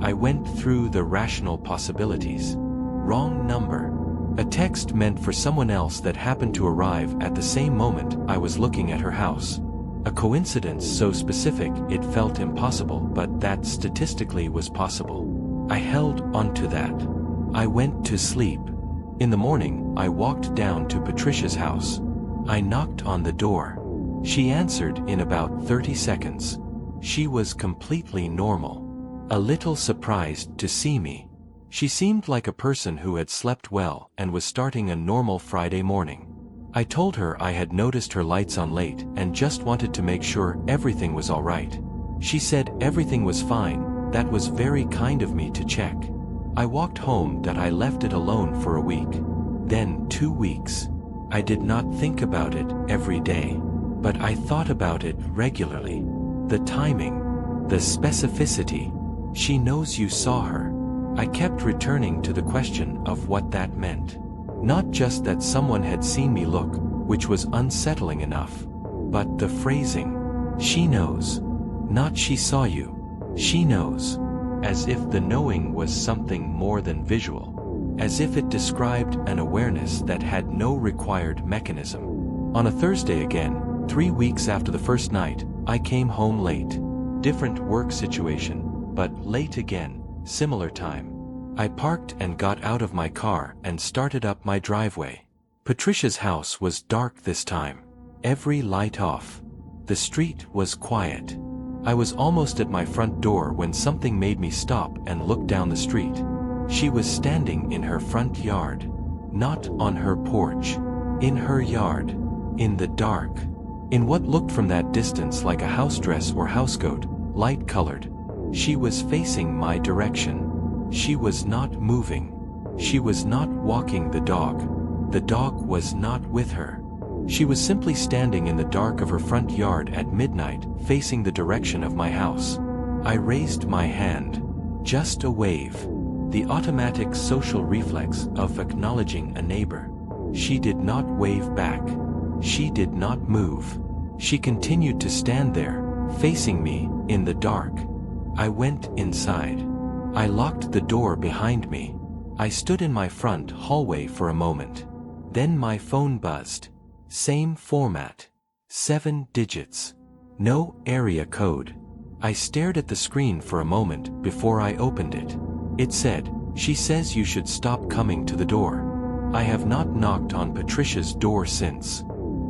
I went through the rational possibilities. Wrong number. A text meant for someone else that happened to arrive at the same moment I was looking at her house. A coincidence so specific it felt impossible, but that statistically was possible. I held onto that. I went to sleep. In the morning, I walked down to Patricia's house. I knocked on the door. She answered in about 30 seconds. She was completely normal. A little surprised to see me. She seemed like a person who had slept well and was starting a normal Friday morning. I told her I had noticed her lights on late and just wanted to make sure everything was all right. She said everything was fine. That was very kind of me to check. I walked home that I left it alone for a week. Then 2 weeks. I did not think about it every day, but I thought about it regularly. The timing, the specificity. She knows you saw her. I kept returning to the question of what that meant. Not just that someone had seen me look, which was unsettling enough, but the phrasing. She knows. Not she saw you. She knows. As if the knowing was something more than visual. As if it described an awareness that had no required mechanism. On a Thursday again, 3 weeks after the first night, I came home late. Different work situation, but late again, similar time. I parked and got out of my car and started up my driveway. Patricia's house was dark this time. Every light off. The street was quiet. I was almost at my front door when something made me stop and look down the street. She was standing in her front yard. Not on her porch. In her yard. In the dark. In what looked from that distance like a house dress or housecoat, light-colored. She was facing my direction. She was not moving. She was not walking the dog. The dog was not with her. She was simply standing in the dark of her front yard at midnight, facing the direction of my house. I raised my hand. Just a wave. The automatic social reflex of acknowledging a neighbor. She did not wave back. She did not move. She continued to stand there, facing me, in the dark. I went inside. I locked the door behind me. I stood in my front hallway for a moment. Then my phone buzzed. Same format. 7 digits. No area code. I stared at the screen for a moment before I opened it. It said, "She says you should stop coming to the door." I have not knocked on Patricia's door since.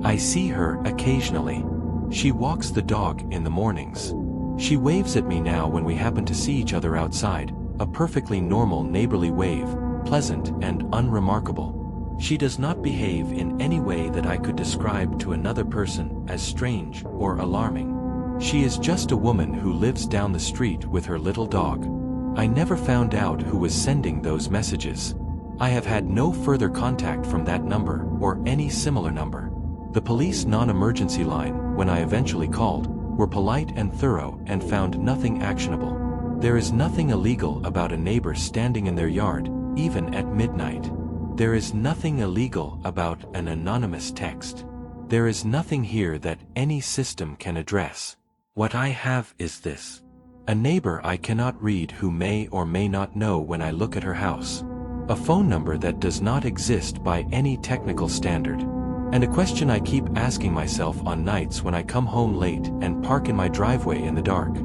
I see her occasionally. She walks the dog in the mornings. She waves at me now when we happen to see each other outside, a perfectly normal neighborly wave, pleasant and unremarkable. She does not behave in any way that I could describe to another person as strange or alarming. She is just a woman who lives down the street with her little dog. I never found out who was sending those messages. I have had no further contact from that number or any similar number. The police non-emergency line, when I eventually called, were polite and thorough and found nothing actionable. There is nothing illegal about a neighbor standing in their yard, even at midnight. There is nothing illegal about an anonymous text. There is nothing here that any system can address. What I have is this. A neighbor I cannot read who may or may not know when I look at her house. A phone number that does not exist by any technical standard. And a question I keep asking myself on nights when I come home late and park in my driveway in the dark.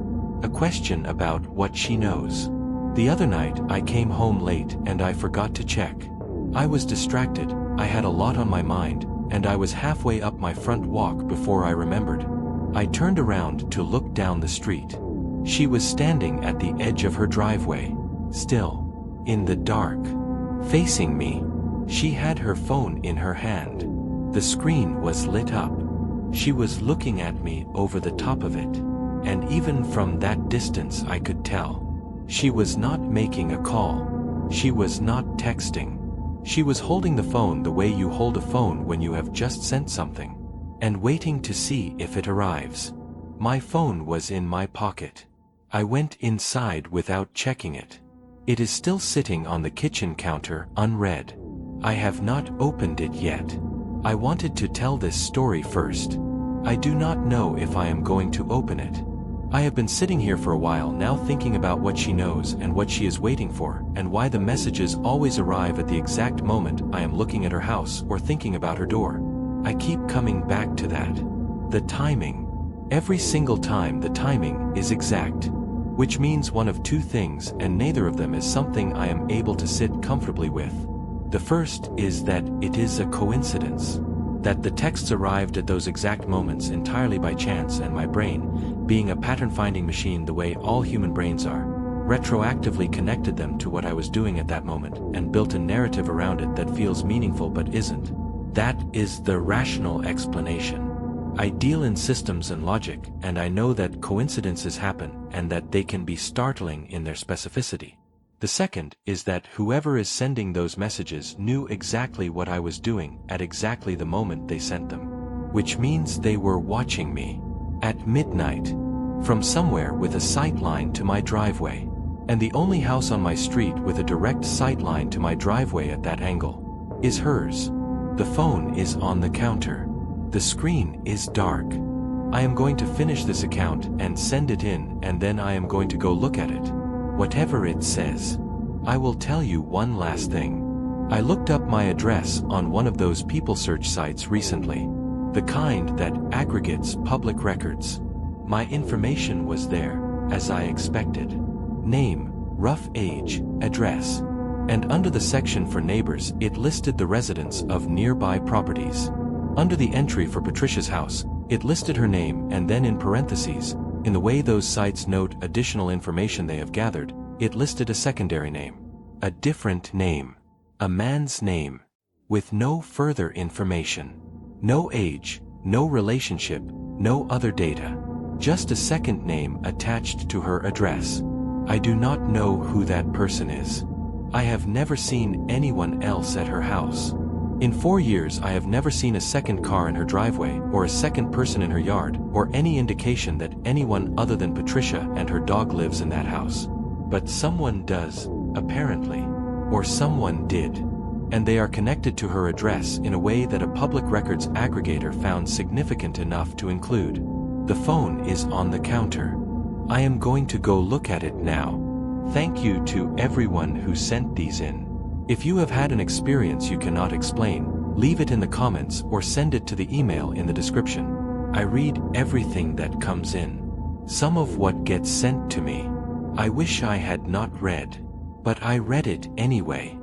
A question about what she knows. The other night I came home late and I forgot to check. I was distracted, I had a lot on my mind, and I was halfway up my front walk before I remembered. I turned around to look down the street. She was standing at the edge of her driveway, still, in the dark, facing me. She had her phone in her hand. The screen was lit up. She was looking at me over the top of it, and even from that distance I could tell. She was not making a call. She was not texting. She was holding the phone the way you hold a phone when you have just sent something, and waiting to see if it arrives. My phone was in my pocket. I went inside without checking it. It is still sitting on the kitchen counter unread. I have not opened it yet. I wanted to tell this story first. I do not know if I am going to open it. I have been sitting here for a while now thinking about what she knows and what she is waiting for, and why the messages always arrive at the exact moment I am looking at her house or thinking about her door. I keep coming back to that. The timing. Every single time the timing is exact. Which means one of two things, and neither of them is something I am able to sit comfortably with. The first is that it is a coincidence. That the texts arrived at those exact moments entirely by chance, and my brain, being a pattern-finding machine the way all human brains are, retroactively connected them to what I was doing at that moment and built a narrative around it that feels meaningful but isn't. That is the rational explanation. I deal in systems and logic, and I know that coincidences happen and that they can be startling in their specificity. The second is that whoever is sending those messages knew exactly what I was doing at exactly the moment they sent them. Which means they were watching me. At midnight. From somewhere with a sight line to my driveway. And the only house on my street with a direct sight line to my driveway at that angle is hers. The phone is on the counter. The screen is dark. I am going to finish this account and send it in, and then I am going to go look at it. Whatever it says. I will tell you one last thing. I looked up my address on one of those people search sites recently. The kind that aggregates public records. My information was there, as I expected. Name, rough age, address. And under the section for neighbors, it listed the residents of nearby properties. Under the entry for Patricia's house, it listed her name, and then in parentheses, in the way those sites note additional information they have gathered, it listed a secondary name. A different name. A man's name. With no further information. No age, no relationship, no other data. Just a second name attached to her address. I do not know who that person is. I have never seen anyone else at her house. In 4 years I have never seen a second car in her driveway, or a second person in her yard, or any indication that anyone other than Patricia and her dog lives in that house. But someone does, apparently. Or someone did. And they are connected to her address in a way that a public records aggregator found significant enough to include. The phone is on the counter. I am going to go look at it now. Thank you to everyone who sent these in. If you have had an experience you cannot explain, leave it in the comments or send it to the email in the description. I read everything that comes in. Some of what gets sent to me, I wish I had not read. But I read it anyway.